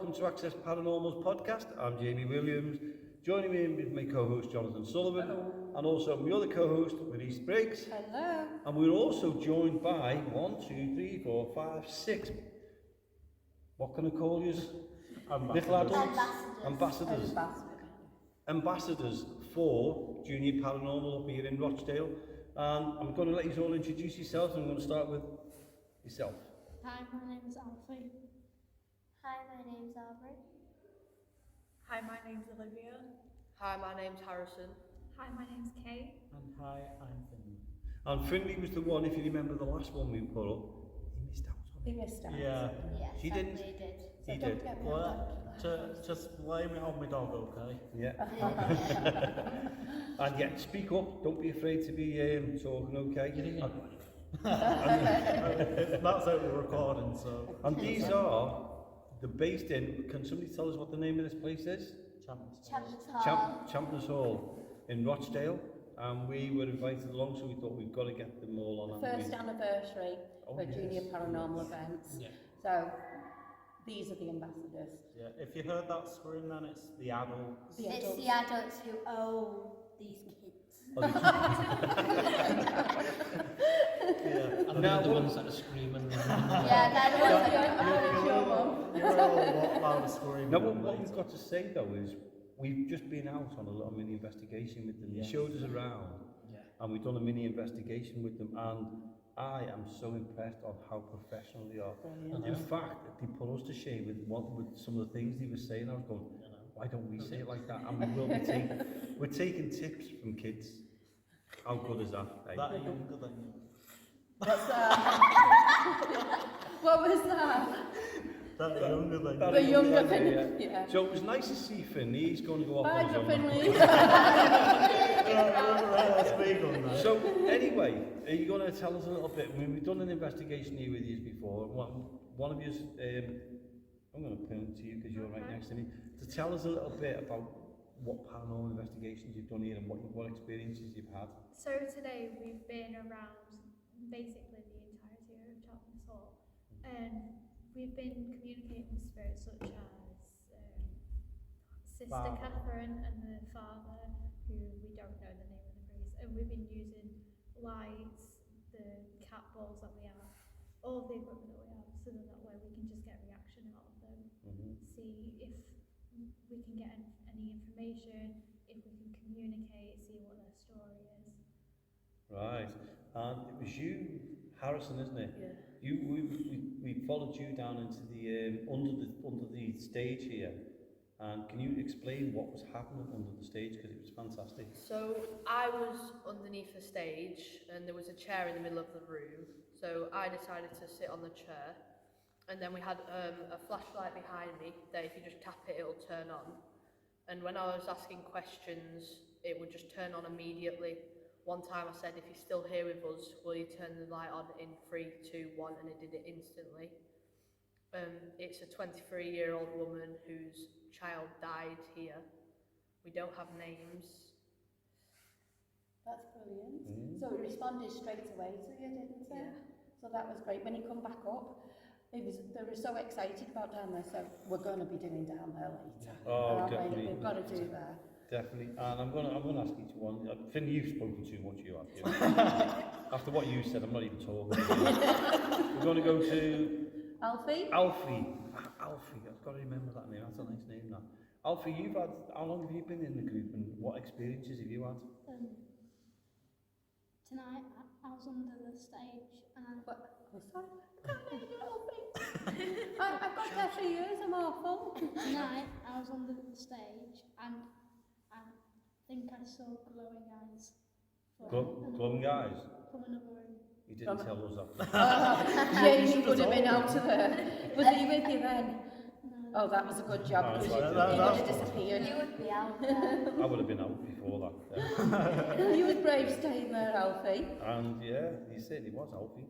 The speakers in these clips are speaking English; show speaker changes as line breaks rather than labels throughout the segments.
welcome to Access Paranormal's podcast. I'm Jamie Williams. Joining me is my co-host Jonathan Sullivan.
Hello.
And also my other co-host Louise Briggs.
Hello.
And we're also joined by 6. What can I call you? Little adults? Ambassadors. Ambassadors for Junior Paranormal up here in Rochdale. And I'm going to let you all introduce yourselves. I'm going to start with yourself.
Hi, my name's Alfie.
Hi, my name's Alfie.
Hi, my name's Olivia.
Hi, my name's Harrison.
Hi, my name's Kate.
And hi, I'm Finley.
And Finley was the one, if you remember the last one we put up, he missed out on
He
it.
missed out.
Yeah.
Yes,
She didn't.
Finley did.
He
So don't
did.
get me
Well,
wrong.
just blame it on my dog, okay?
Yeah. And yeah, speak up. Don't be afraid to be talking, okay?
That's out we're recording, so.
And these are the based in. Can somebody tell us what the name of this place is?
Champness Hall.
Champness Hall in Rochdale. And we were invited along, so we thought we've got to get them all on.
First anniversary for Junior Paranormal events.
Yeah.
So these are the ambassadors.
Yeah, if you heard that scream, then it's the adults.
The
It's
adults.
the adults who own these kids.
Yeah.
And they're the ones that are screaming.
Yeah, they're the ones that
You're all a lot louder screaming.
Now,
than
what
me.
we've got to say though is we've just been out on a little mini investigation with them. They showed us around, and we've done a mini investigation with them, and I am so impressed on how professional they are.
Brilliant.
In fact, they put us to shame with some of the things they were saying. I was going, why don't we say it like that? And we will be we're taking tips from kids. How good is that? Eh?
That are younger than you.
What's that? What was that?
That are younger than
That
you.
The
is
younger
exactly,
than
yeah. So it was nice to see Finley. He's going to go off
Bye,
on his own.
Finley.
Let's speak on that.
So anyway, are you going to tell us a little bit? I mean, we've done an investigation here with you before. One of you, I'm going to point to you because you're right next to me, to tell us a little bit about what paranormal investigations you've done here and what experiences you've had.
So today we've been around basically the entirety of Champness Hall, and we've been communicating with spirits such as Sister
Father.
Catherine and the father, who we don't know the name of the priest, and we've been using lights, the cat balls that we have, all of the equipment that we have, so that way we can just get reaction out of them, see if we can get any information, if we can communicate, see what their story is.
Right. And it was you, Harrison, isn't it?
Yeah.
We followed you down into the under the stage here. And can you explain what was happening under the stage? Because it was fantastic.
So I was underneath the stage and there was a chair in the middle of the room. So I decided to sit on the chair, and then we had a flashlight behind me that if you just tap it, it'll turn on. And when I was asking questions, it would just turn on immediately. One time I said, if you're still here with us, will you turn the light on in 3, 2, 1, and it did it instantly. It's a 23-year-old woman whose child died here. We don't have names.
That's brilliant. So it responded straight away to you, didn't it?
Yeah.
So that was great. When he come back up, they were so excited about down there. So we're going to be doing down there later.
Oh,
aren't we?
definitely.
We've got to do that.
Definitely. And I'm gonna ask each one. Finn, you've spoken too much, you have. After what you said, I'm not even talking. We're going to go to
Alfie?
Alfie. Alfie, I've got to remember that name. That's a nice name, that. Alfie, how long have you been in the group and what experiences have you had?
Tonight I was under the stage and
I've got there 3 years, I'm awful.
tonight I was under the stage and I think I saw glowing eyes
Glowing guys?
from another room.
He didn't tell us that.
Jamie would have been out of there. Was he with you then? Oh, that was a good job,
Oh,
because
right.
he would have disappeared.
You would be out there.
I would have been out before that.
You was brave staying there, Alfie.
And yeah, he said he was Alfie.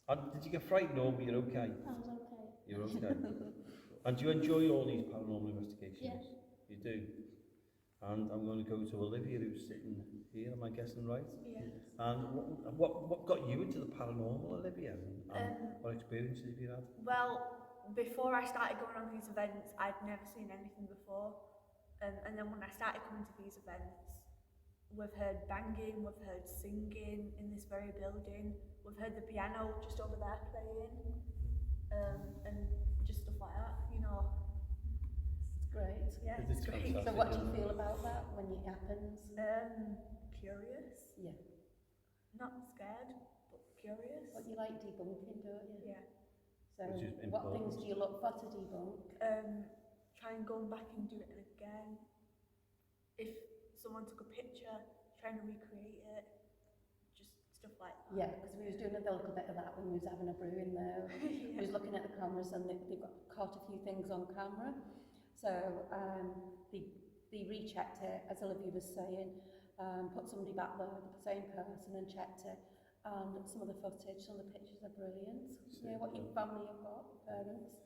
And did you get frightened or were you okay?
I was okay.
You're okay. And do you enjoy all these paranormal investigations?
Yes.
You do? And I'm going to go to Olivia, who's sitting here, am I guessing right?
Yes.
And what got you into the paranormal, Olivia? And what experiences have you had?
Well,
before I started going on these events, I'd never seen anything before. And then when I started coming to these events, we've heard banging, we've heard singing in this very building, we've heard the piano just over there playing, and just stuff like that, you know.
It's great.
Yeah,
It's
it's great.
fantastic.
So what do you feel about that when it happens?
Curious.
Yeah.
Not scared, but curious.
What you like debunking, don't you?
Yeah.
So
Which is
what
important.
things do you look for to debunk?
Try and go back and do it again. If someone took a picture, trying to recreate it, just stuff like that.
Yeah, because we was doing a little bit of that when we was having a brew in there. We was looking at the cameras and they've got caught a few things on camera. So they rechecked it, as Olivia was saying, put somebody back there, the same person, and checked it. And some of the footage, some of the pictures are brilliant. Yeah, what your family have got, parents.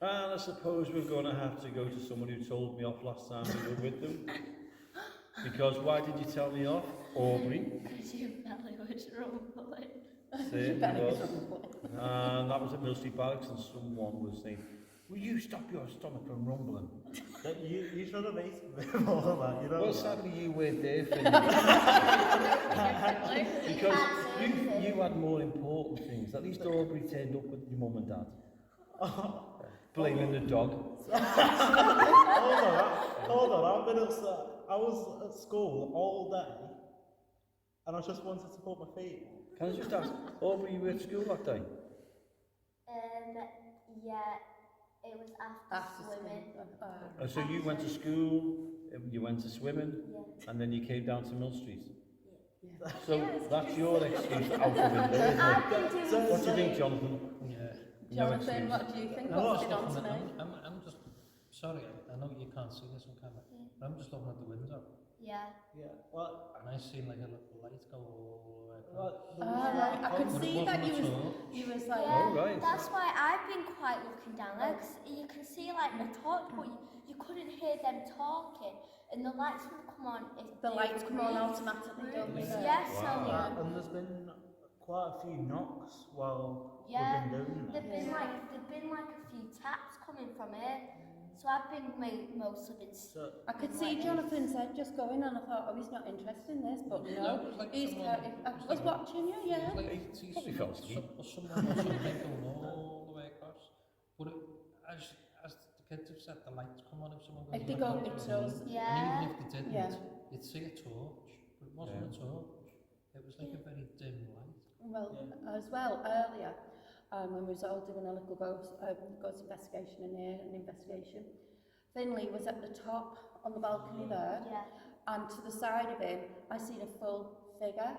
And I suppose we're going to have to go to someone who told me off last time we were with them. Because why did you tell me off, Aubrey?
Because your belly was rumbling.
Certainly was. And that was at Mill Street Barracks, and someone was saying, "Will you stop your stomach from rumbling?"
You should have asked me more of that, you know.
Well, sadly you weren't there, Finley. Because you had more important things. At least Aubrey turned up with your mum and dad. Blaming the dog.
Hold on, I've been upset. I was at school all day, and I just wanted to put my feet up.
Can I just ask, Aubrey, you were at school that day?
Yeah, it was after swimming.
So you went to school, you went to swimming,
Yeah.
and then you came down to Mill Street.
Yeah.
So that's your excuse out the window, isn't
I've
it?
been doing
What do you think, Jonathan?
Yeah.
No
Jonathan,
excuse.
what do you think?
No,
What's
just
been on
looking at-
tonight?
I'm just sorry. I know you can't see this on camera, but I'm just looking at the window,
Yeah.
Yeah, well,
and I see like a little light go all the way across.
well,
Right. I could
But it
see
wasn't
that
at all.
you was like,
Yeah,
Oh, right.
that's why I've been quite looking down there, because you can see like the torch, but you couldn't hear them talking, and the lights would come on if
the
they
lights come on
agreed.
automatically, don't they?
Yeah, so
Wow.
and there's been quite a few knocks while
Yeah,
we've been doing
there've
this.
been like a few taps coming from it. So I've been mostly been.
So,
I could see Jonathan's head just going, and I thought, oh, he's not interested in this, but
No,
no,
it was like
he's
someone-
I was watching you,
It
yeah.
was like you see
Probably fell asleep.
someone or something going all the way across. But as the kids have said, the lights come on if someone goes.
If they
like
go,
that,
it
so-
shows.
Yeah.
And even if they didn't,
Yeah.
you'd see a torch, but it wasn't a torch. It was like a very dim light.
Well, as well, earlier, when we was all doing a little ghost investigation in here, an investigation, Finley was at the top on the balcony there,
Yeah.
and to the side of him, I seen a full figure,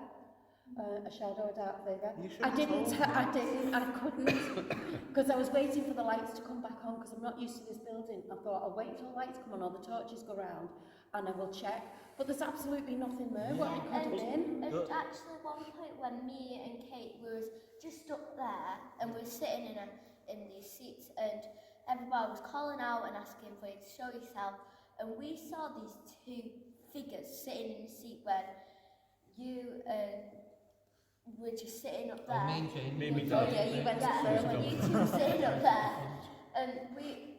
a shadow, a dark figure.
You should
I
have
didn't,
told
I couldn't, because I was waiting for the lights to come back on, because I'm not used to this building. I thought, I'll wait till the lights come on, or the torches go round, and I will check. But there's absolutely nothing there, what it could have been.
And actually, one point when me and Kate was just up there, and we were sitting in these seats, and everybody was calling out and asking for you to show yourself, and we saw these two figures sitting in the seat when you were just sitting up there.
Oh, me and Jane.
Me and me
Oh
dad.
yeah, you went to
Yeah,
film
when
it.
you two were sitting up there, and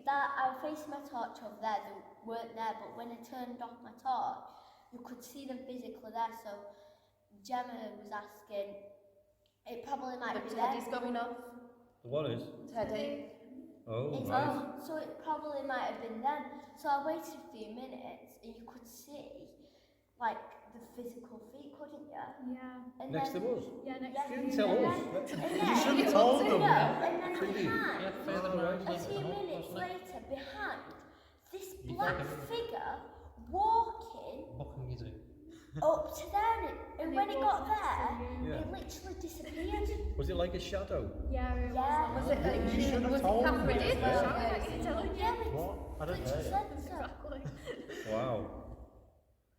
I was facing my torch over there, they weren't there, but when I turned off my torch, you could see them physically there, so Gemma was asking, it probably might
The
be there.
Teddy's going off.
What is?
Teddy.
Oh,
It's
right.
on, so it probably might have been then. So I waited a few minutes, and you could see, like, the physical feet, couldn't you?
Yeah.
And
Next to
then,
us.
Yeah, next
Yeah.
to
You
you.
didn't tell
and
us.
then,
You should have told them.
no, and then
Should you?
behind,
Yeah, further
Oh,
round.
right.
a
like
few
the hut,
minutes
wasn't it?
later, behind, this
You
black
think it-
figure walking
Bucking you do.
up to there, and when it got
walked next
there,
to you.
Yeah.
it literally disappeared.
Was it like a shadow?
Yeah, it was.
Yeah.
Was it
You should have
was
told
it
me.
Catherine as
Yeah.
well?
I can tell you.
Yeah, they
What? I don't
literally
know.
said so.
Exactly.
Wow.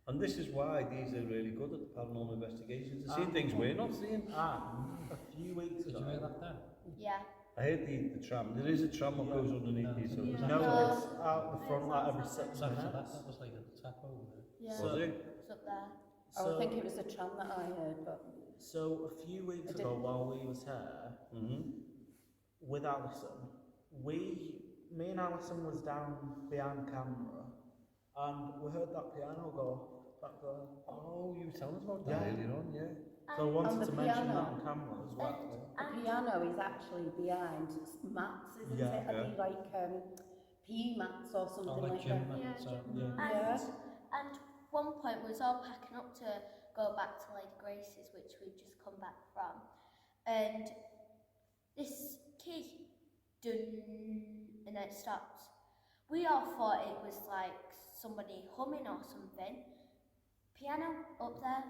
And this is why these are really good at paranormal investigations. They're seeing things we're not seeing.
And a few weeks
Did
ago.
you hear that then?
Yeah.
I heard the tram. There is a tram that goes underneath these. So
Yeah.
No,
No.
it's out the front like every 6
So
minutes.
that was like at the top over there.
Yeah.
Was it?
It's up there.
Oh, I think it was the tram that I heard, but
So a few weeks
I
ago,
didn't-
while we was here
Mm-hmm.
with Alison, me and Alison was down behind camera, and we heard that piano go back there.
Oh, you were telling us about that
Yeah.
earlier on, yeah.
So I wanted
the
to mention
piano.
that on camera as well.
The piano is actually behind mats, isn't
Yeah.
it? Are they like PE mats or something
Or like
like
gym
that?
mats,
Yeah,
yeah.
And one point we was all packing up to go back to Lady Grace's, which we'd just come back from, and this key done, and then it stopped. We all thought it was like somebody humming or something. Piano up there,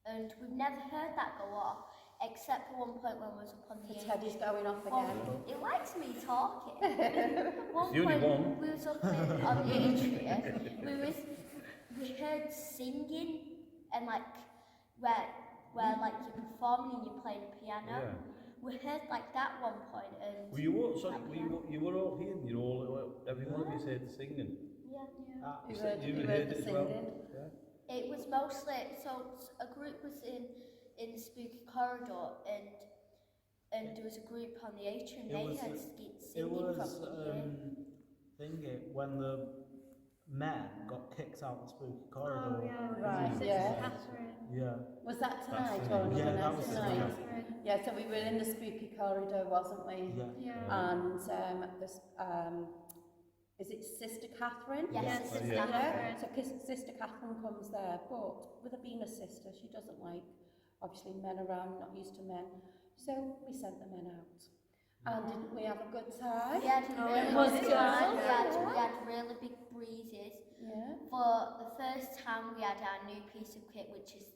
and we've never heard that go off, except for one point when we was up on the
The
atrium.
teddy's going off
Well,
again.
it likes me talking. One
the only
point
one.
we was up on the atrium, we heard singing and like where like you're performing and you're playing a piano.
Yeah.
We heard like that one point and
Were you all, sorry,
that
you were all here, you all, every one of you said singing.
yeah.
You
So
heard,
you
you
heard
heard the
it as well?
singing.
Yeah.
It was mostly a group was in the spooky corridor and there was a group on the atrium. They heard
It
singing
was
from here.
thingy when the men got kicked out the spooky corridor.
Oh, yeah.
Right,
Sister
yeah.
Catherine.
Yeah.
Was that tonight
That's
or
tonight.
another
Yeah, that
night
was
tonight?
tonight.
Catherine.
Yeah, so we were in the spooky corridor, wasn't we?
Yeah.
Yeah.
And this, is it Sister Catherine?
Yes,
Yeah,
Sister
Sister
Yeah,
Catherine.
so Sister Catherine comes there, but with her being a sister, she doesn't like, obviously, men around, not used to men. So we sent the men out. And didn't we have a good time?
We had
Oh,
really
it was
good
good.
time. We had really big breezes.
Yeah.
For the first time, we had our new piece of kit, which is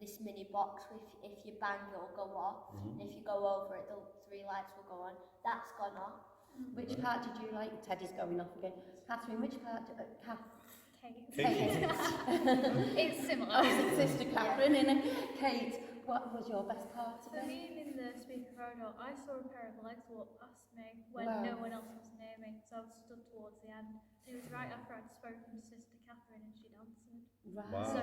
this mini box. If you bang, it will go off, and if you go over it, the 3 lights will go on. That's gone off.
Which part did you like? Teddy's going off again. Catherine, which part?
Kate.
Kate.
It's similar.
Oh, Sister Catherine and Kate. What was your best part of
For
it?
me, in the speaker corridor, I saw a pair of legs walk past me when
Wow.
no one else was near me, so I was stood towards the end. It was right after I'd spoken to Sister Catherine and she'd answered.
Right.
Wow.
So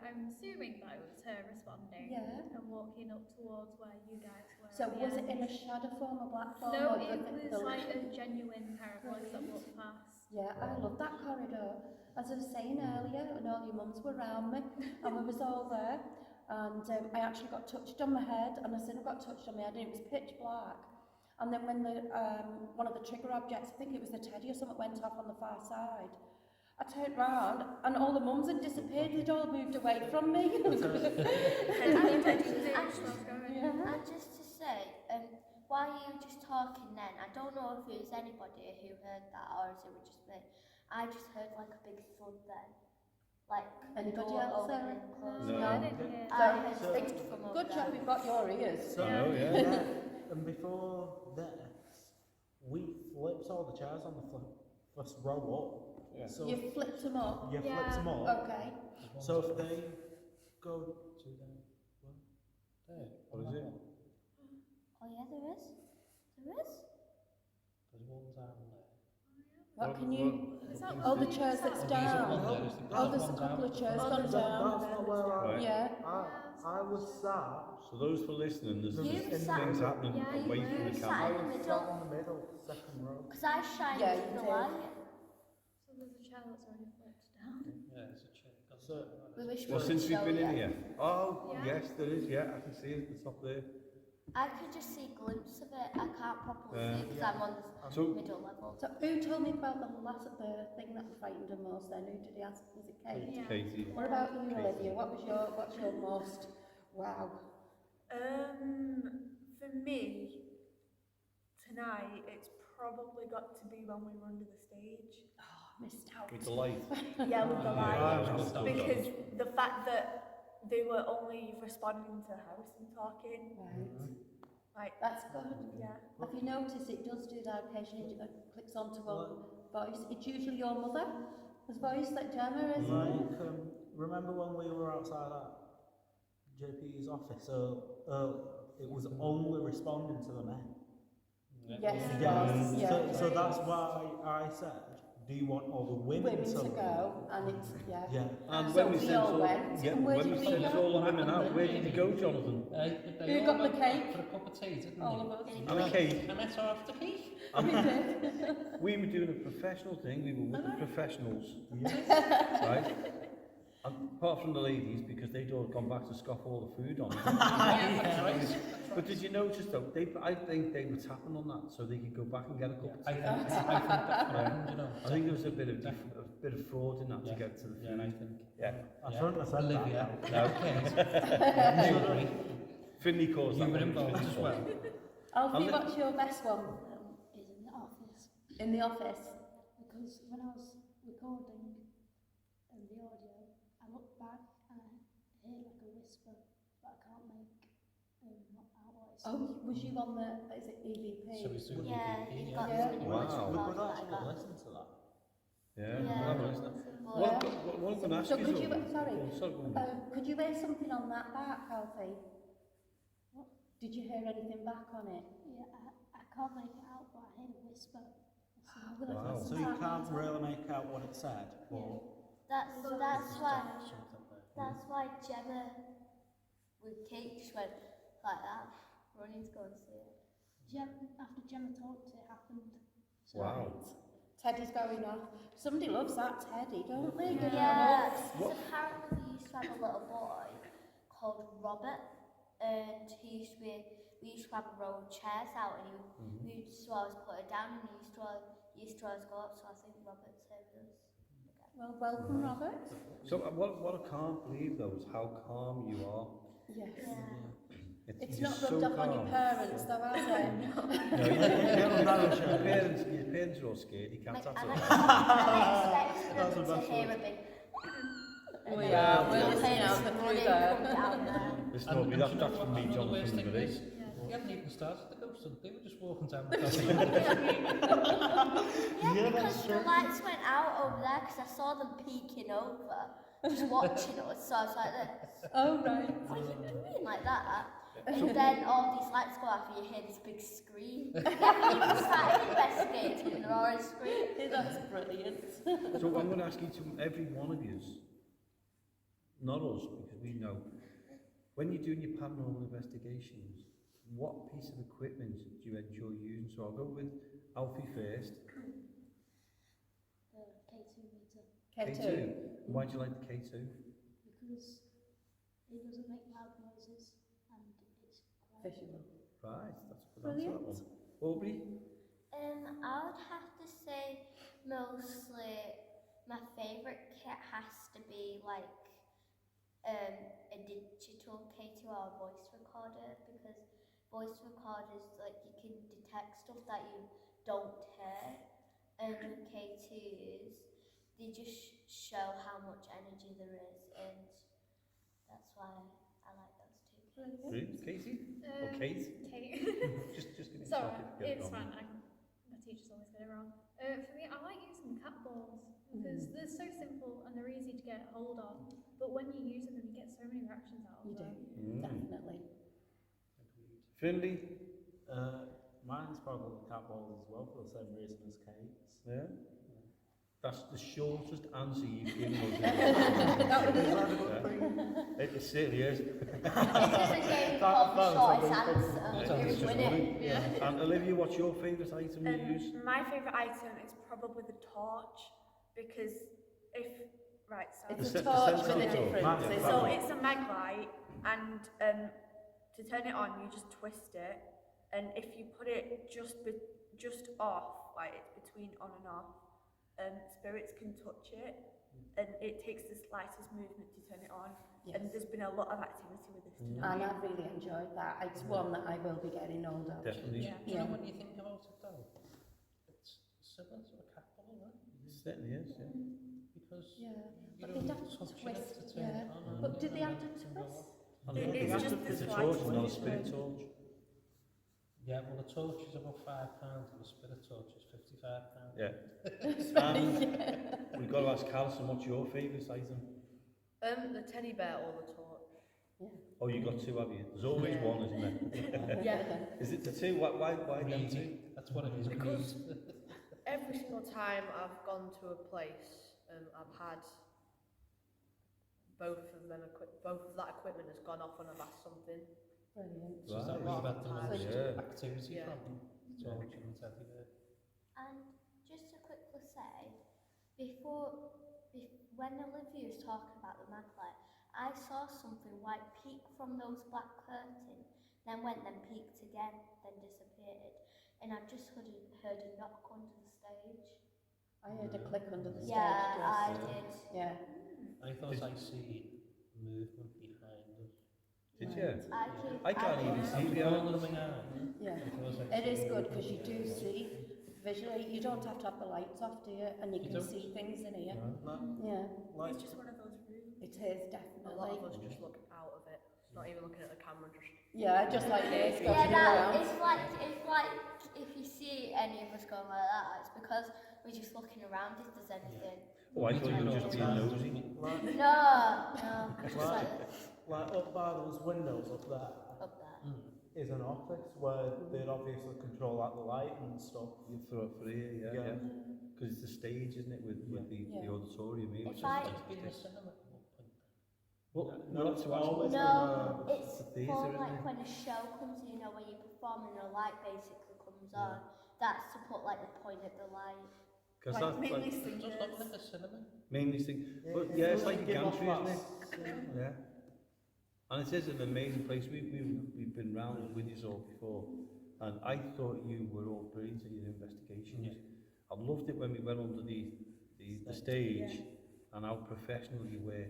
I'm assuming that it was her responding
Yeah.
and walking up towards where you guys were.
So
at the
was it
end.
in a shadow form, a black form?
No,
or
it
the-
was like a genuine pair of legs that walked past.
Yeah, I love that corridor. As I was saying earlier, and all your mums were around me, and we was all there, and I actually got touched on my head, and I said I got touched on my head, and it was pitch black. And then when the one of the trigger objects, I think it was the teddy or something, went off on the far side, I turned round, and all the mums had disappeared. They'd all moved away from me. Yeah.
And just to say, while you were just talking then, I don't know if it was anybody who heard that or if it was just me. I just heard like a big thud then. Like the
Anybody
door
else
opening
there?
and closing.
No.
I didn't hear.
I heard
So-
things from over
Good
there.
job, we've got your ears.
So,
Oh, yeah.
and before this, we flipped all the chairs on the first row up.
Yeah.
So
You flipped them up.
you
Yeah.
flipped them up.
Okay.
So if they go
Two down. There.
What is it?
Oh yeah, there is. There is.
There's one down there.
What can you?
Is that
Oh, the
what
chairs that's
Oh, there's
down.
one there, there's the
Oh, there's a
one
couple
down.
of chairs
Oh,
gone
that's
down.
not where
Right.
Yeah.
I was sat.
So those for listening, there's
You
things
sat-
happening
Yeah, you
away from
were
the
sat
camera.
I
in the
was
middle.
sat in the middle, second row.
Because I shined
Yeah,
into
you
the
did.
light.
So there's a chair that's already flipped down.
Yeah, it's a chair. Got
So-
down.
We wish
Well,
we
since
could
we've
show
been in
you.
here. Oh,
Yeah.
yes, there is, yeah, I can see it at the top there.
I could just see a glimpse of it. I can't properly see because
Yeah.
I'm on the
So-
middle level.
So who told me about the thing that frightened her most then? Who did he ask? Was it Kate?
Yeah.
Katie.
What about you,
Kate.
Olivia? What's your most wow?
For me, tonight it's probably got to be when we were under the stage.
Oh, missed out.
With the light.
Yeah, with the
Yeah,
light.
I was gonna
Because
say
the fact that they were only responding to house and talking,
Right.
like,
That's good.
yeah.
Have you noticed it does do that occasionally? It clicks onto a voice. It's usually your mother's voice that Gemma is.
Like, remember when we were outside at JP's office it was only responding to the men.
Yes, it
Yeah,
was. Yeah.
so that's why I said do you want all the women
Women to
leave?
go, and it's, yeah.
Yeah.
And
So
when we
we
sent
all
all,
went,
yeah,
and where
when
did
we
we
sent
go?
all the women out, where did you go, Jonathan?
They
Who
all
got the
went
cake?
for a cup of tea, didn't
All
they?
of us.
And a cake.
And that's off the cake.
We did.
We were doing a professional thing, we were with the professionals, right? And apart from the ladies, because they'd all gone back to scoff all the food on.
Yeah, right.
But did you notice though, I think they were tapping on that so they could go back and get a cup of
I
tea.
think that's what happened, you know.
I think there was a bit of fraud in that to get to the
Yeah,
food.
and I think.
Yeah.
I shouldn't have said
Olivia.
that.
No.
Okay.
Finley caused
You
that
were
one.
involved as well.
Alfie, what's your best one?
Is in the office.
In the office?
Because when I was recording the audio, I looked back and I heard like a whisper, but I can't make out what it
Oh,
said.
was you on the, is it EVP?
So it's doing
Yeah,
the
you've
EP,
got
Yeah.
some
Wow.
watch
We
parts
could
like
actually
that.
listen to that.
Yeah,
Yeah.
well, that was that.
Well,
What I'm going to ask
So
you
could you,
though-
sorry,
Oh, sorry, go on.
could you hear something on that back, Alfie? What? Did you hear anything back on it?
Yeah, I can't make it out, but I heard a whisper.
Wow.
So you can't really make out what it said? Or
that's why Gemma with Kate just went like that, running to go and see it.
After Gemma talked, it happened. So
Wow.
Teddy's going off. Somebody loves that Teddy, don't they? Give him a
Yeah,
hug.
so apparently we used to have a little boy called Robert, and we used to have a row of chairs out, and we used to always put it down, and he used to always go up, so I think Robert's here with us.
Well, welcome, Robert.
So what I can't believe though is how calm you are.
Yes.
Yeah.
It's
you're
not
so
rubbed off on your
calm.
parents, though, has it?
No, your parents are all scared, you can't
Like,
tap
I'm
it.
expecting them to hear a big
We are. We're
and
listening out the
money
through
come
there.
down there.
Listen,
And
Obi,
do
that's
you know
from
what
me,
the worst
Jonathan,
thing
today.
is? You haven't even started the ghost hunt, they were just walking down the corridor.
Yeah, because the lights went out over there, because I saw them peeking over, just watching us, so I was like this.
Oh, right.
What are you doing like that? And then all these lights go off and you hear this big scream. People started investigating and they're already screaming.
That's brilliant.
So I'm going to ask you to, every one of you, not us, because we know, when you're doing your paranormal investigations, what piece of equipment do you enjoy using? So I'll go with Alfie first.
the K2 meter.
K2.
Why do you like the K2?
Because it doesn't make loud noises and it's quiet.
Visual.
Right, that's a good answer, that one. Aubrey?
I would have to say mostly my favourite kit has to be like a digital K2 or a voice recorder, because voice recorders, like, you can detect stuff that you don't hear, and with K2s they just show how much energy there is, and that's why I like those two.
Brilliant. Katie? Or Kate?
Kate.
Just give me a
Sorry,
topic to get it
it's
wrong.
fine. My teachers always get it wrong. For me, I like using cat balls because they're so simple and they're easy to get hold of. But when you're using them, you get so many reactions out of
You do.
them.
Definitely.
Finley?
Mine's probably cat balls as well, for the same reason as Kate's.
Yeah? That's the shortest answer you've given us. Yeah. It certainly is.
This is a game called the shortest answer. Who's winning?
And Olivia, what's your favourite item you use?
My favourite item is probably the torch, because
It's
The
a torch
sensitive
with a
torch.
difference.
Yeah.
Isn't
So
it?
it's a mag light, and to turn it on, you just twist it, and if you put it just off, like it's between on and off, spirits can touch it, and it takes the slightest movement to turn it on.
Yes.
And there's been a lot of activity with this
Mm.
tonight.
And I've really enjoyed that. It's one that I will be getting hold of.
Definitely.
Yeah.
You know, when you think about it though, it's similar to a cat ball, right?
It certainly is, yeah.
Because
Yeah.
you
But
don't
they'd have to
touch
twist,
it to turn
yeah.
it on.
But do they have to
and it can go
twist?
off.
It's
It's
just
it's a
the
torch,
slightest
not a spirit
movement.
torch.
Yeah, well, the torch is about £5 and the spirit torch is £55.
Yeah. And we've got to ask Alison, what's your favourite item?
The teddy bear or the torch?
Oh, you got two, have you? There's always
Yeah.
one, isn't there?
Yeah.
Is it the two? Why them two?
Greedy. That's what it is.
Because-
greed.
every single time I've gone to a place, I've had both of that equipment has gone off when I've asked something.
Brilliant.
So is that
Right.
where you've had the most
Yeah.
activity
Yeah.
from? So much in everywhere.
And just to quickly say, when Olivia was talking about the magpie, I saw something white peek from those black curtains, then peeked again, then disappeared. And I've just heard a knock under the stage.
I heard a click under the stage.
Yeah, I
just.
did.
Yeah.
I thought I see movement behind us.
Did
Right.
you? I can't even
did.
see behind us.
Yeah.
I thought I
It is
saw
good
movement
because you do
behind us.
see visually. You don't have to have the lights off, do you? And you
You
can
don't?
see things in here.
Like,
Yeah,
like,
It's just one of those rooms.
it is
A
definitely.
lot of us just look out of it, not even looking at the camera, just
Yeah, just like this.
Yeah,
Going
that,
around.
it's like if you see any of us going like that, it's because we're just looking around if there's anything.
Oh, I thought you were just being nosy.
like,
No, it's just like this,
like up by those windows up there
up there.
is an office where they'd obviously control like the light and stuff.
You throw it for here, yeah. Because it's the stage, isn't it, with the
Yeah.
auditorium here. Which
If I-
It's been a cinema at one point.
Well,
No,
that's
it's
what
always
No,
been
it's
a theatre,
for
isn't
like
it?
when a show comes in, you know, when you perform and the light basically comes on. That's to put like the point of the light.
Because
Like
that's
mainly
like,
It does
singers.
look like a cinema.
mainly thing. But yeah, it's like a gantry, isn't it? Yeah. And it is an amazing place. We've been round with you all before, and I thought you were all brilliant at your investigations.
Yeah.
I loved it when we went under the stage and how professional you were.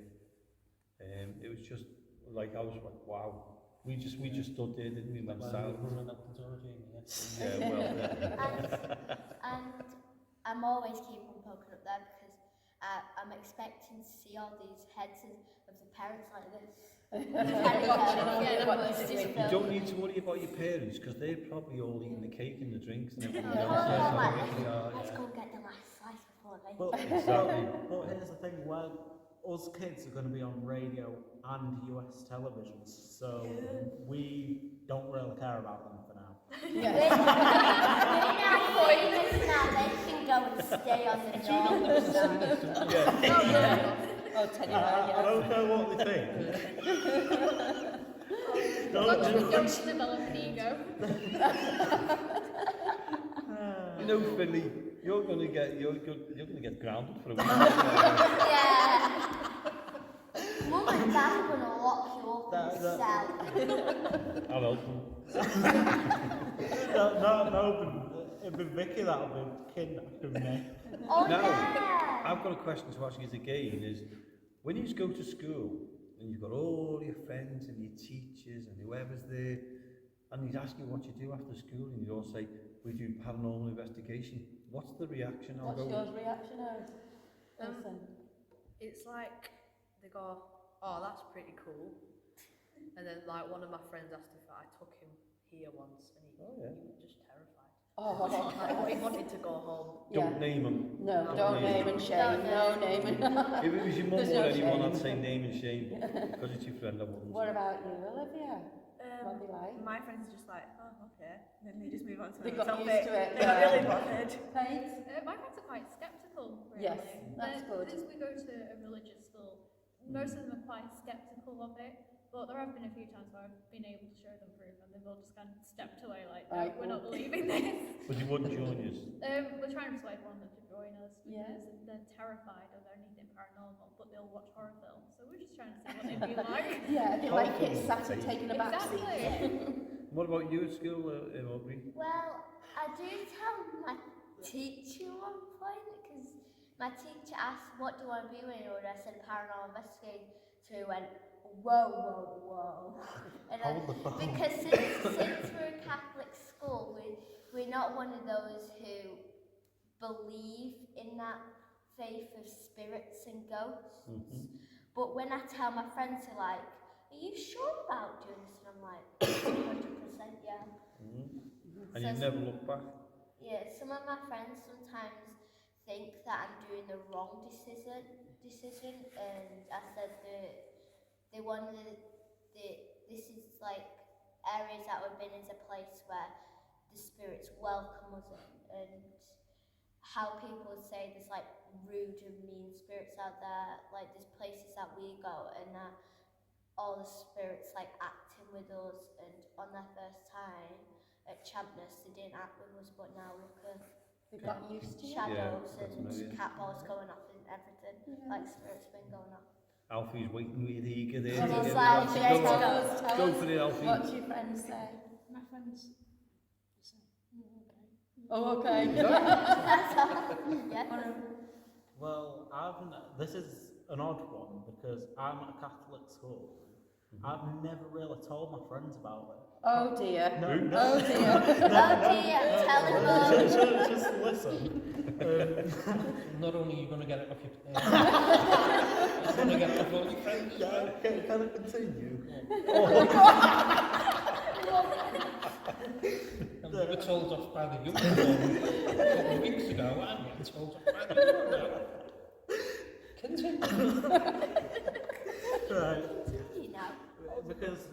It was just like I was like, wow. We just stood there, didn't we? Went silent.
Running out the door, Jamie.
Yeah, well, yeah.
And I'm always keep on poking up there because I'm expecting to see all these heads of the parents like this.
You don't need to worry about your parents because they're probably all eating the cake and the drinks and everything
Oh,
else.
they're like,
Yeah,
let's
yeah.
go get the last slice before they.
But,
Exactly.
but here's the thing, where us kids are going to be on radio and US television, so we don't really care about them for now.
Yeah.
They're not famous now, they can go and stay on the north.
Yeah.
Oh, Teddy
I
bear, yeah.
don't know what they think.
Don't develop an ego.
You know, Finley, you're gonna get grounded for a week.
Yeah. Mum and Dad are going to lock you up in the cell.
I'll help them.
No, it'd be Vicky that'll be kidnapping me.
Oh,
Now,
yeah.
I've got a question to ask you again. Is when you go to school and you've got all your friends and your teachers and whoever's there, and they ask you what you do after school, and you all say we do paranormal investigation. What's the reaction?
What's your reaction, Oz? Listen.
it's like they go, oh, that's pretty cool. And then like one of my friends asked if I took him here once, and he was just terrified.
Oh,
Like, he wanted to go home.
Don't name them.
No,
Don't
don't
name
name and
Don't
shame. No
name.
name and
If it was your mum
There's
or
no
anyone,
shame.
I'd say name and shame. Because it's your friend, I wouldn't.
What about you, Olivia? What they like?
My friends are just like, oh, okay. And then they just move on to
They
the
got
topic.
used to it,
They're not
yeah.
really bothered.
Kate?
My friends are quite sceptical, really.
Yes, that's good.
Because we go to a religious school, most of them are quite sceptical of it, but there have been a few times where I've been able to show them proof and they've all just kind of stepped away like, no,
Right,
we're not
well.
believing this.
But you wouldn't join us.
We're trying to persuade one of them to join us
Yeah.
because they're terrified of anything paranormal, but they'll watch horror films. So we're just trying to see what they'd be like.
Yeah, they like it
Awful.
sat and taking a back seat.
Exactly.
What about you at school, Aubrey?
Well, I do tell my teacher one point because my teacher asked, "What do you want to be when you're older?" I said, "Paranormal investigator." So he went, "Whoa." And then,
Hold the phone.
because since we're a Catholic school, we're not one of those who believe in that faith of spirits and ghosts. But when I tell my friends, they're like, "Are you sure about doing this?" And I'm like, 100%, yeah.
And you never look back?
Yeah, some of my friends sometimes think that I'm doing the wrong decision, and I said they wanted this is like areas that we've been is a place where the spirits welcome us in, and how people would say there's like rude and mean spirits out there. Like there's places that we go and that all the spirits like acting with us, and on their first time at Champness they didn't act with us, but now look at
They got used to it.
shadows
Yeah,
and
that's amazing.
cat balls going off and everything.
Yeah.
Like spirits been going off.
Alfie's waiting with eager there.
Well,
to
it's
get
like,
it.
let's
Go,
go.
go for it, Alfie.
What do your friends say?
My friends say, okay.
Oh, okay.
That's all. Yeah.
Well, this is an odd one because I'm at a Catholic school. I've never really told my friends about it.
Oh dear.
No,
Oh dear.
Oh dear, tell him all.
Just listen.
Not only are you going to get it off your you're going to get it off all your friends.
Can I continue?
And we were told off by the young one a couple of weeks ago, and we were told off by the young one. Continue.
Right.
You know.
Because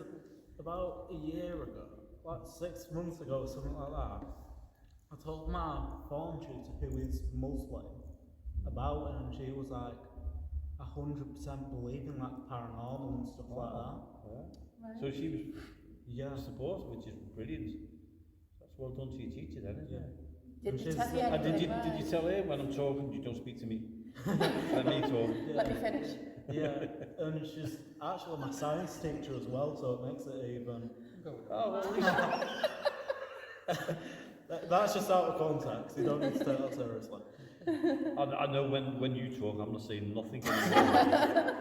about a year ago, like 6 months ago, something like that, I told my form tutor, who is Muslim, about it, and she was like 100% believing like paranormal and stuff like that.
Right.
So she was
Yeah.
supportive, which is brilliant. That's well done to your teacher then, isn't it?
Did you
She's-
tell you
And
anything?
did you tell her when I'm talking, you don't speak to me? Let me talk.
Let me finish.
Yeah, and she's actually my science teacher as well, so it makes it even.
Oh, well, at least
That's just out of context. You don't need to take that seriously.
I know when you talk, I'm not saying nothing anymore.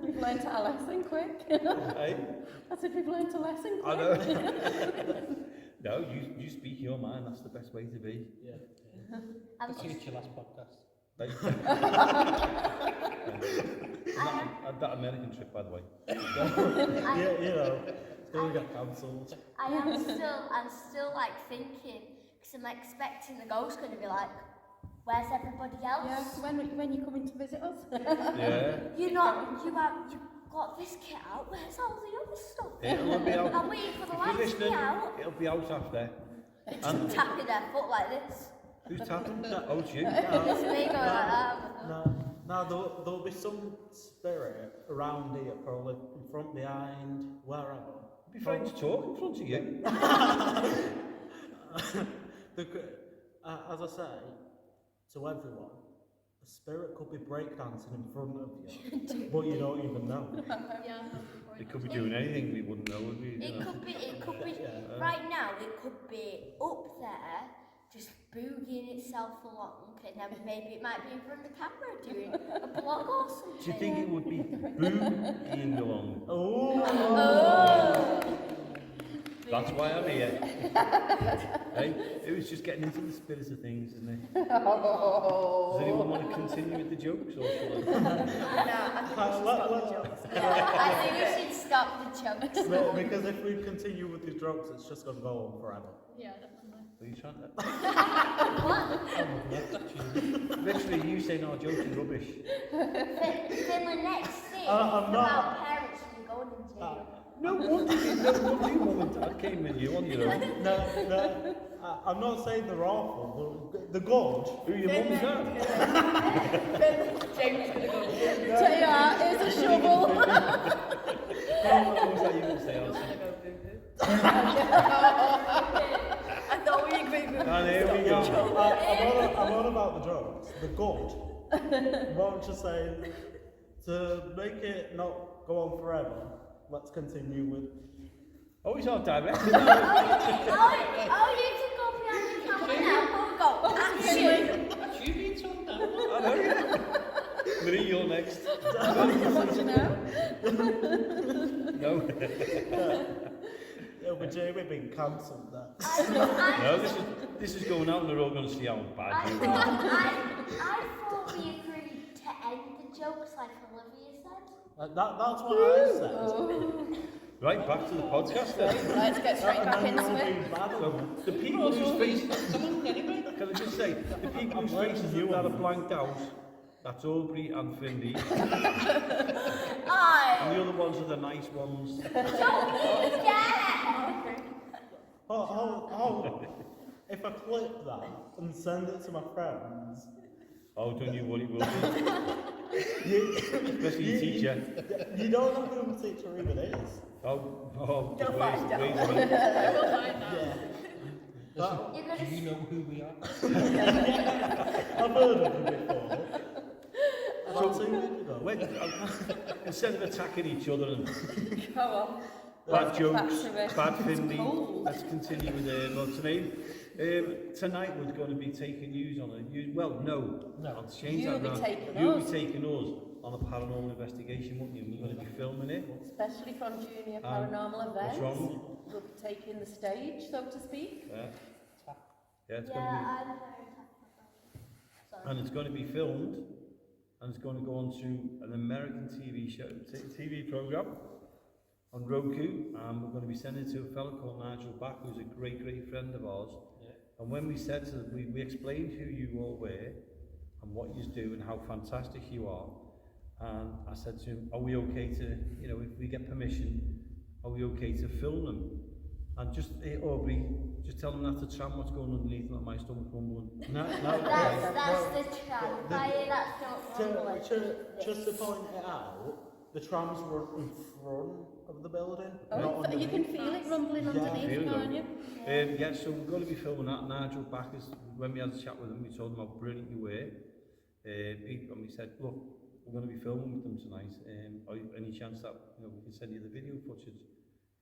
We've learned our lesson quick.
Hey?
I said we've learned a lesson quick.
I know. No, you speak your mind, that's the best way to be.
Yeah.
I was
See
just,
your last podcast.
That American trip, by the way.
Yeah, you know, it's going to get cancelled.
I'm still like thinking, because I'm expecting the ghost going to be like, where's everybody else?
Yeah, when you coming to visit us?
Yeah.
You've got this kit out, where's all the other stuff?
It'll be out.
I'm waiting for the
If
lights
you're
to be
listening,
out.
it'll be out after.
They're just tapping their foot like this.
Who's tapping? Oh, it's you.
It's me going like that.
No, there'll be some spirit around here, probably in front, behind, wherever.
Be fine to talk in front of you.
As I say to everyone, the spirit could be breakdancing in front of you, but you don't even know.
Yeah.
It could be doing anything we wouldn't know, would we?
It could be, right now, it could be up there, just boogieing itself along, and then maybe it might be in front of the camera doing a blog or something.
Do you think it would be boogieing along?
Oh!
That's why I'm here. Hey, it was just getting into the spirit of things, isn't it?
Oh.
Does anyone want to continue with the jokes, or shall
I think we should stop the jokes.
Because if we continue with the jokes, it's just going to go on forever.
Yeah, definitely.
Are you trying to?
What?
Literally, you saying our jokes are rubbish.
Finley, next thing
I'm not.
about parents who are going in jail.
No wonder your mum and dad came with you on your own.
No, I'm not saying they're awful, they're good.
Who your mum and dad?
James is going to go.
JR, here's a shovel.
What was that you going to say,
I'm
Alison?
going to go boo-hoo. I thought we agreed with
And here we go.
I'm on about the jokes. They're good. What I'm just saying, to make it not go on forever, let's continue with.
Oh, it's not direct.
Oh, you can go behind the camera now. We'll go. Action.
That's you being told now.
I know. Marie, you're next.
What you know?
No.
With Jamie being cancelled there.
No, this is going out and they're all going to see how bad you are.
I thought we agreed to end the jokes like Olivia said.
That's what I said.
Oh.
Right, back to the podcast then.
Let's get straight back
And then
into
you're
it.
being bad at
So,
them.
the people whose faces, can I just say, the people whose faces that are blanked out, that's Aubrey and Finley, and the other ones are the nice ones.
Yeah.
Oh, if I clip that and send it to my friends,
Oh, don't you worry, it will be.
you,
Especially your teacher.
you don't know who my teacher even is.
Oh,
Don't find out.
wait.
We'll find out.
Yeah.
Listen,
You're gonna
do you know who we are?
I've heard of him before. About 2 weeks ago.
Wait, instead of attacking each other and
Go on.
bad
Let's get back
jokes,
to it.
bad
It's
Finley,
cold.
let's continue with what's the name? Tonight we're going to be taking yous on a, well, no, I'll change
You'll
that
be
now.
taking
You'll
us.
be taking us on a paranormal investigation, won't you? We're going to be filming it.
Especially from junior paranormal events.
What's wrong?
We'll be taking the stage, so to speak.
Yeah, it's
yeah,
going to be,
I'm very happy.
and it's going to be filmed, and it's going to go on to an American TV show, TV program on Roku, and we're going to be sending it to a fellow called Nigel Back, who's a great friend of ours.
Yeah.
And when we said to them, we explained who you all were and what you do and how fantastic you are, and I said to him, are we okay to, you know, if we get permission, are we okay to film them? And just, Aubrey, just tell them that's the tram, what's going underneath, not my stomach rumbling. No,
That's the tram. That's not rumbling.
Just to point it out, the trams were in front of the building, not
Oh, you can
underneath.
feel it rumbling
Yeah.
underneath,
Feel it,
can't you?
yeah, so we're going to be filming that. Nigel back is, when we had a chat with him, we told him how brilliant you were. And we said, look, we're going to be filming with them tonight. Any chance that, you know, we can send you the video footage?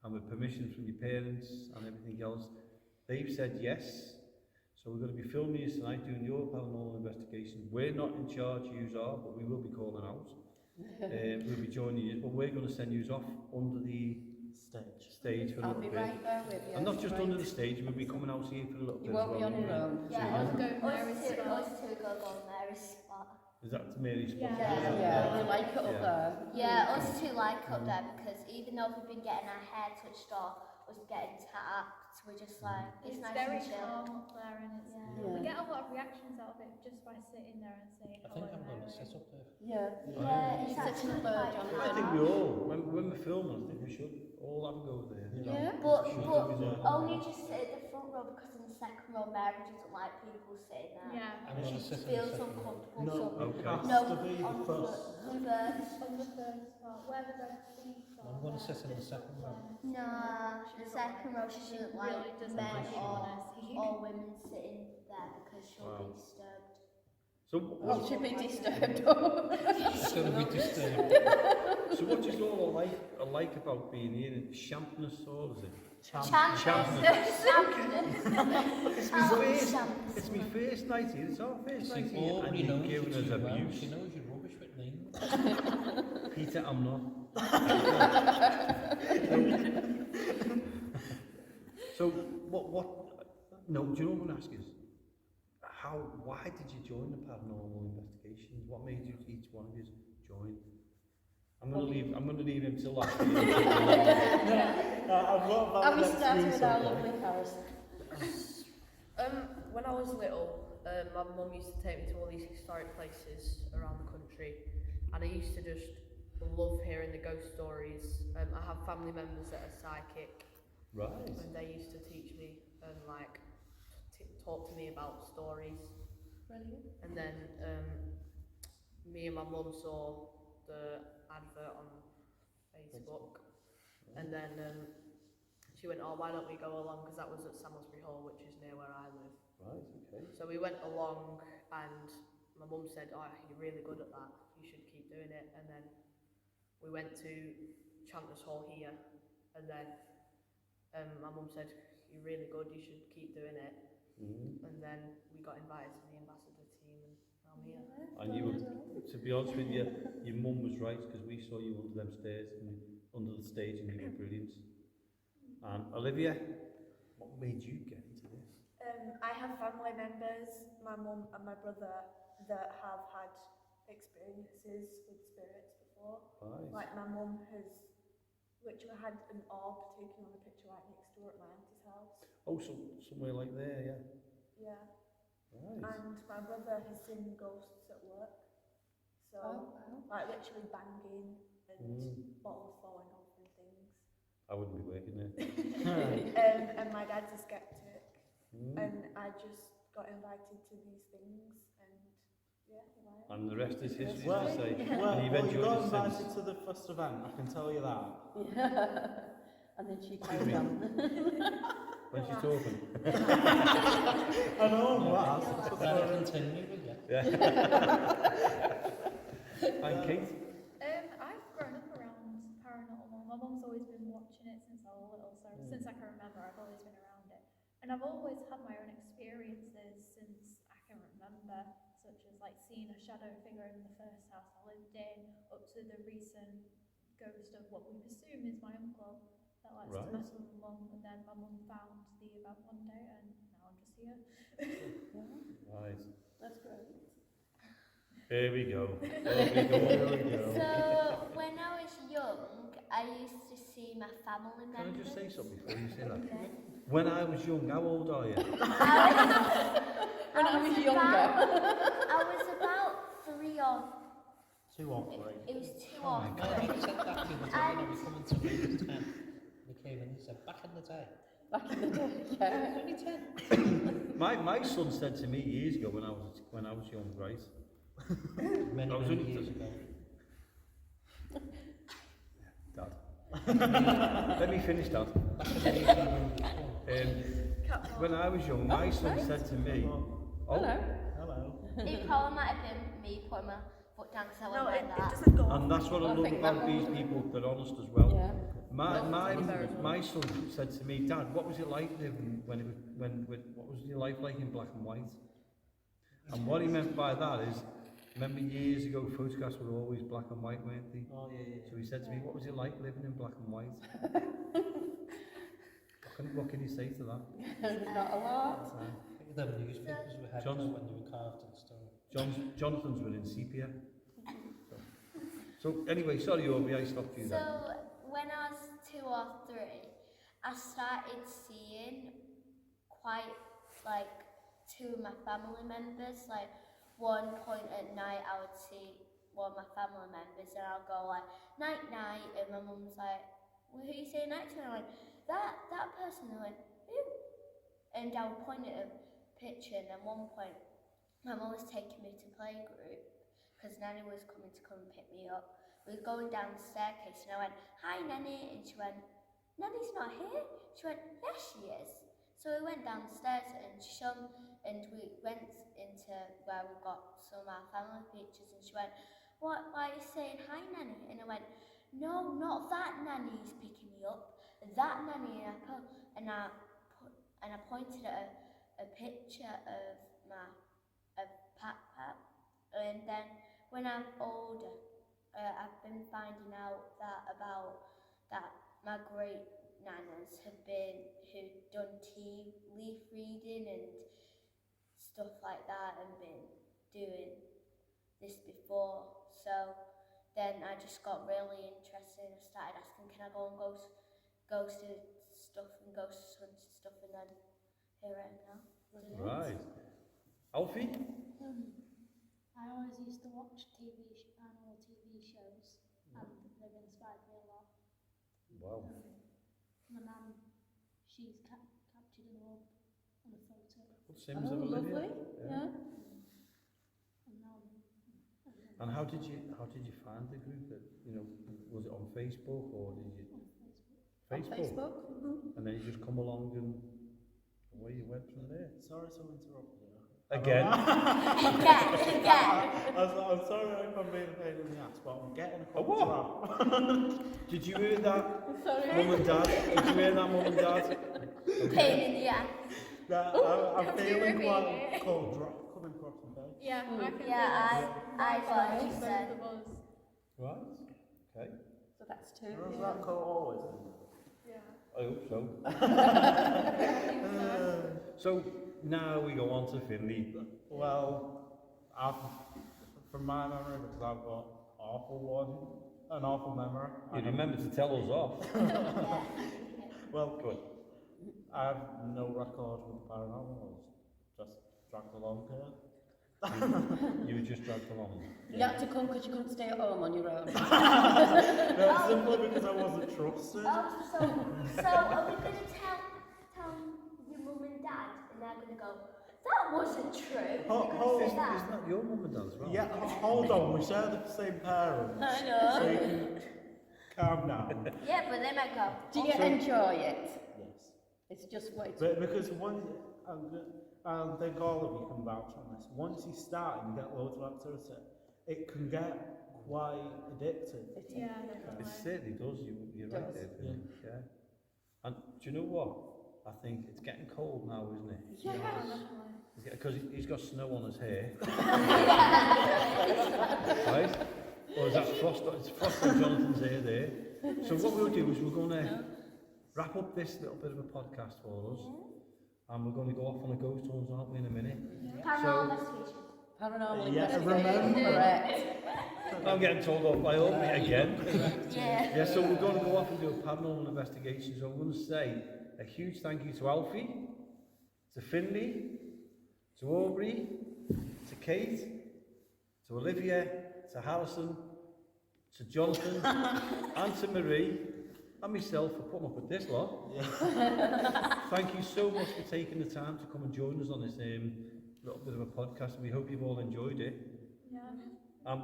And with permission from your parents and everything else, they've said yes. So we're going to be filming you tonight, doing your paranormal investigation. We're not in charge, yous are, but we will be calling out. We'll be joining you, but we're going to send yous off under the stage for a
I'll
little
be
bit.
right there with you.
And not just
Right.
under the stage, we'll be coming out here for a little
You
bit
won't
as
be
well.
on your own.
Yeah,
I'll go Mary's
us
spot.
two go on Mary's spot.
Is that Mary's spot?
Yeah.
Yeah, you like it up
Yeah.
there.
Yeah, us two like up there because even though we've been getting our hair touched or us getting tapped, we're just like, it's nice
very
and chill.
calm up there, and it's
Yeah.
we get a lot of reactions out of it just by sitting there and saying
I
hello.
think I'm going to
Mary.
set up there.
Yeah.
Yeah, it's
You're such a
actually
bird,
quite
John.
I
nice.
think we all, when we're filming, I think we should all have a go there.
Yeah.
But
Yeah.
only just sit at the front row because in the second row Mary doesn't like people sitting there.
Yeah.
I'm going to
She
sit in the
feels
second row.
uncomfortable.
No,
So
it has
no,
to be
on
the first.
reverse.
On the first part, where the red seats are.
I'm going to
there,
sit in the
just
second
up
row.
there.
Nah, the second row she doesn't like
really doesn't
men
like people on her seat.
or women sitting there because she'll
Wow.
be disturbed.
So,
What should be disturbed?
It's going to be disturbed.
so what is all I like about being here in Champness Hall, is it?
Champness.
It's my first, it's my first night here, it's our first night
See,
here, and
Aubrey
you're
knows you
giving us
too well.
abuse.
She knows you're rubbish with names.
Peter, I'm not. So, no, do you know what I'm going to ask you? Why did you join the paranormal investigations? What made you, each one of you join? I'm going to leave him till last year.
Are we starting with our lovely Paris?
When I was little, my mum used to take me to all these historic places around the country, and I used to just love hearing the ghost stories. I have family members that are psychic,
Right.
and they used to teach me and talk to me about stories.
Brilliant.
And then me and my mum saw the advert on Facebook, and then she went, "Oh, why don't we go along?" Because that was at Salisbury Hall, which is near where I live.
Right, okay.
So we went along, and my mum said, "Oh, you're really good at that. You should keep doing it." And then we went to Champness Hall here, and then my mum said, "You're really good. You should keep doing it."
Mm.
And then we got invited to the ambassador team, and now I'm here.
And you were, to be honest with you, your mum was right, because we saw you under them stairs, under the stage, and you were brilliant. And Olivia, what made you get into this?
I have family members, my mum and my brother, that have had experiences with spirits before.
Right.
Like my mum has literally had an orb taken on a picture right next door at my auntie's house.
Oh, so somewhere like there, yeah.
Yeah.
Right.
And my brother has seen ghosts at work. So,
Oh, wow.
like literally banging and bottles falling off and things.
I wouldn't be working there.
And my dad's a skeptic. and I just got invited to these things, and yeah, here I am.
And the rest is history,
Well,
as they say.
well,
And you've
well, you
enjoyed
got
it
invited
since.
to the first event, I can tell you that.
And then she carried on.
When she's talking.
I know, what?
Let it continue, will you?
Yeah. And Kate?
I've grown up around paranormal. My mum's always been watching it since I was little, so since I can remember, I've always been around it. And I've always had my own experiences since I can remember, such as like seeing a shadow figure in the first house I lived in, up to the recent ghost of what we presume is my uncle that likes to mess with my mum. And then my mum found the event one day, and now I'm just here.
Right.
That's great.
Here we go. Here we go.
So when I was young, I used to see my family
Can I
members.
just say something before you say that? When I was young, how old are you?
When I was younger.
I was about 3 or
2 or 3.
it was 2
Oh
or
my
No,
3.
he said that the other day, we're coming to read 10. He came in and he said, back in the day.
Back in the day, yeah.
Only 10.
My son said to me years ago when I was young, right?
Many,
I was
many
only
years ago.
Dad. Let me finish, Dad.
Back in the 1800s.
When I was young, my son said to me,
Hello.
Hello.
It probably might have been me putting my foot down because I
No,
went
it
like that.
doesn't go
and that's what I
I
love
think
about
that
these
one-
people, they're honest as well.
Yeah.
My son said to me, Dad, what was it like living what was your life like in black and white? And what he meant by that is, remember years ago photographs were always black and white, weren't they?
Oh, yeah.
So he said to me, what was it like living in black and white? What can you say to that?
Not a lot.
The newspapers were heavy
John's-
when they were carved in stone.
Jonathan's were in sepia. So anyway, sorry Aubrey, I stopped you
So
there.
when I was 2 or 3, I started seeing quite like 2 of my family members. Like one point at night, I would see one of my family members, and I'll go like night night, and my mum's like, "Well, who you saying night to?" And I'm like, that person. And I went, who? And I would point at a picture, and at one point, my mum was taking me to playgroup because Nanny was coming to come and pick me up. We were going down the staircase, and I went, "Hi, Nanny," and she went, "Nanny's not here." She went, "Yes, she is." So we went downstairs, and she showed me, and we went into where we got some of our family pictures, and she went, why are you saying hi, Nanny?" And I went, "No, not that Nanny is picking me up. That Nanny." And I pointed at a picture of Pat. And then when I'm older, I've been finding out that my great nanas have been who'd done tea leaf reading and stuff like that, and been doing this before. So then I just got really interested and started asking, can I go and ghost stuff and ghost hunt stuff, and then here I am now. doing it.
Right. Alfie?
I always used to watch animal TV shows, and they've inspired me a lot.
Wow.
My nan, she's captured an orb on a photo,
What Sims of Olivia?
Lovely. Yeah.
and now
And how did you find the group? Was it on Facebook or did you
on Facebook.
Facebook.
And then you just come along and away you went from there.
Sorry to interrupt you.
Again.
Again.
I'm sorry if I'm being a pain in the ass, but I'm getting a
what? Did you hear that,
Sorry.
Mum and Dad? Did you hear that, Mum and Dad?
Pain in the ass.
I'm feeling quite cold drop coming across my face.
Yeah, I can
Yeah, I got what you
both
said.
of us.
Right. Okay.
So that's 2.
Was that cold always?
Yeah.
I hope so. So now we go on to Finley.
Well, from my memory, because I've got an awful memory.
You remember to tell us off.
Well,
Good.
I have no record with the paranormal. I was just dragged along here.
You were just dragged along.
You had to come because you couldn't stay at home on your own.
No, simply because I wasn't trusted.
Oh, so are we going to tell your mum and dad, and and they're going to go, that wasn't true.
Hold
Because
Isn't
of that.
that your mum and dad as well?
Yeah, hold on, we share the same parents.
I know.
So you can calm down.
Yeah, but they might go,
Do you enjoy it?
Yes.
It's just way too...
But because once, I think all of you can vouch on this, once you start and you get loads of activity, it can get quite addictive.
Yeah,
It
definitely.
certainly does. You're right
Does.
there, Finley. Yeah. And do you know what? I think it's getting cold now, isn't it?
Yes.
Because he's got snow on his hair. Right? Or is that frost? It's frost on Jonathan's hair there. So what we'll do is we're going to wrap up this little bit of a podcast for us. And we're going to go off on a ghost hunt, aren't we, in a minute?
paranormal investigation.
Paranormal
Yeah,
investigation,
remember.
correct.
I'm getting told off by Aunbrey again.
Yeah.
Yeah, so we're going to go off and do a paranormal investigation. So I'm going to say a huge thank you to Alfie, to Finley, to Aunbrey, to Kate, to Olivia, to Harrison, to Jonathan, and to Marie, and myself for putting up with this lot. Thank you so much for taking the time to come and join us on this little bit of a podcast, and we hope you've all enjoyed it.
Yeah.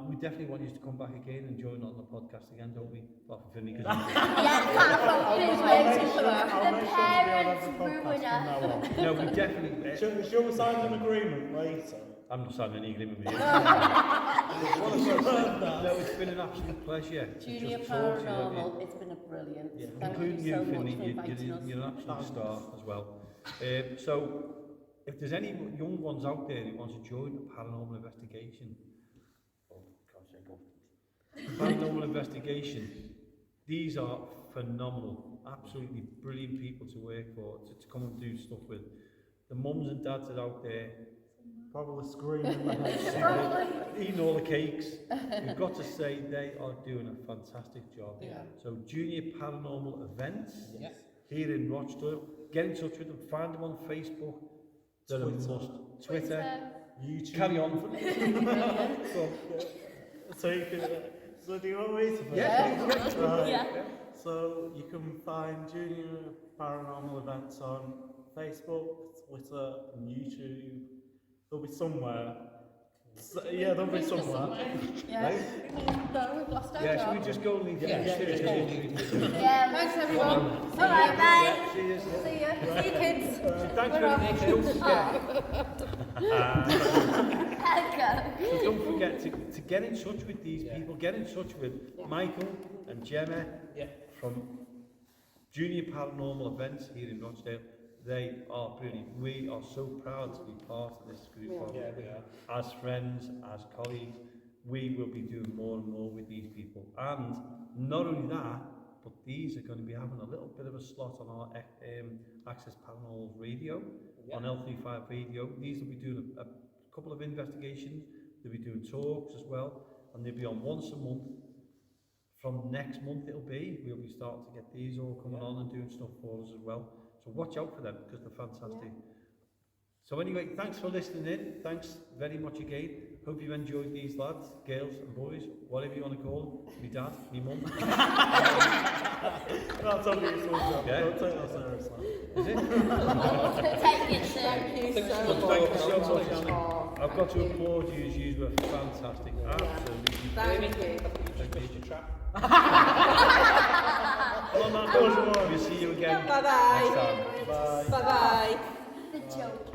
We definitely want you to come back again and join on the podcast again, don't we? Well, for Finley, because
Yeah, apart from
Who's
his
waiting for
I'll
that?
make
The
sure to be on
parents
every podcast
ruin
from now on.
no, we definitely.
Shall we sign an agreement later?
I'm not signing any agreement with you. No, it's been an absolute pleasure. to
Junior
just talk to you.
Paranormal, it's been a brilliant.
Yeah.
Thank
Including
you so
you,
much
Finley,
for inviting us.
you're an absolute star as well. So, if there's any young ones out there who want to join a paranormal investigation, paranormal investigation, these are phenomenal, absolutely brilliant people to work for, to come and do stuff with. The mums and dads that are out there,
Probably screaming my head.
eating all the cakes. You've got to say they are doing a fantastic job.
Yeah.
So Junior Paranormal Events
Yeah.
here in Rochdale. Get in touch with them. Find them on Facebook. They're a
Twitter.
must. Twitter.
YouTube.
Carry on.
So you can. So do you want me to?
Yeah.
Right.
Yeah.
So you can find Junior Paranormal Events on Facebook, Twitter, and YouTube. They'll be somewhere. So, yeah, they'll be somewhere.
Yeah.
Right?
No, we've lost our
Yeah, should
job.
we just go and leave
Yeah,
Yeah.
Thanks everyone.
Alright, bye.
See you.
See ya. See you kids.
Thanks
We're
very
off.
much. Don't forget to get in touch with these people. Get in touch with Michael and Gemma from Junior Paranormal Events here in Rochdale. They are brilliant. We are so proud to be part of this group. Of,
we are.
as friends, as colleagues, we will be doing more and more with these people. And not only that, but these are going to be having a little bit of a slot on our Access Paranormal Radio, on L35 Radio. These will be doing a couple of investigations. They'll be doing talks as well, and they'll be on once a month. From next month it'll be, we'll be starting to get these all coming on and doing stuff for us as well. So watch out for them because they're fantastic. So anyway, thanks for listening in. Thanks very much again. Hope you've enjoyed these lads, girls and boys, whatever you want to call them. Me dad, me mum.
That's obviously job.
Yeah.
Don't take that seriously.
Is it?
Take it serious.
Thank you so
Thank
much.
you so much, Annie.
Oh,
I've got to applaud you. You were fantastic. Absolutely.
thank you.
Just your trap.
Well, on that note, we'll see you again
Bye-bye.
next time. Bye.
Bye-bye.
The joke.